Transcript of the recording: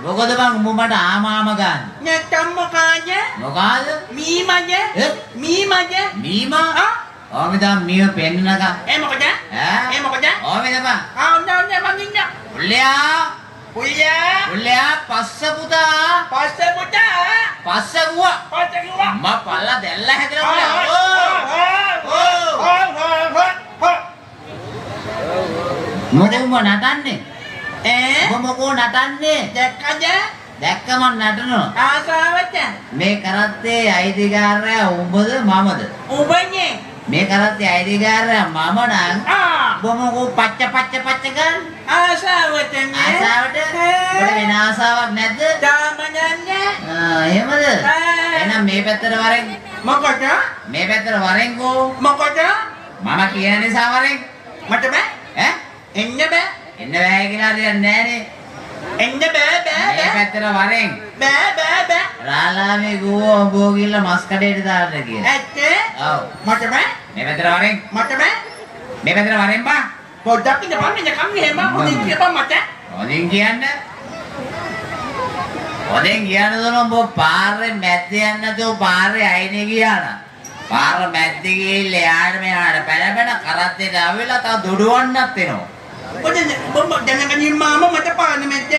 මොකද බං උඹ මට ආමාම ගන්න. නැත්තම් මොකාද? මොකාද? මීමද? මීමද? මීමා? ඕමෙදා මීම පෙන්නනක. මොකද? මොකද? ඕමෙද බං? ඔන්න මං ඉන්න. පුල්ලයා පස්ස පුතා. පස්ස ගුවා. මම පල්ලා දැල්ලා හැදලා මොකද උඹ නටන්නේ? උඹ මොකෝ නටන්නේ? දැක්කද? දැක්ක මං නටනවා. ආසාවට. මේ කරත්තේ අයිතිකාරයා උඹද මමද? උඹනේ. මේ කරත්තේ අයිතිකාරයා මම නම් උඹ මොකෝ පච්ච ගන්න? ආසාවට නේ. ආසාවට? ඔබට වෙන ආසාවක් නැද්ද? තාමනන්නේ. එහෙමද? එහෙනම් මේ පැත්තට වරෙන්. මොකද? මේ පැත්තට වරෙන්කෝ. මොකද? මම කියන නිසා වරෙන්. මට බෑ. ඈ? එන්න බෑ. එන්න බෑ කියලා හරියන්නේ නෑනේ. එන්න බෑ මේ පැත්තට වරෙන්. බෑ. රාලාමේ ගෝ බෝ ගිහලා මස් කඩේට දාන්න කියලා. ඇත්තේ? ඔව්. මට බෑ. මේ පැත්තට වරෙන්. මට බෑ. මේ පැත්තට වරෙන් බා. පොඩ්ඩක් ඉඳපන් කම් එහෙම හොඳින් කියපන් මට. හොඳින් කියන්න. හොඳින් කියන්න දුන්නොත් උඹ පාරේ මැද්දේ යන්න නැතුව පාරේ අයිනේ ගියා නා. පාර මැද්දේ ගිහිල්ලා යාට මෙහාට පැන කරත්තේට ආවෙලා තව දොඩවන්නත් වෙනවා. ඔය දැනගනින් මාම මට පාන මැද්ද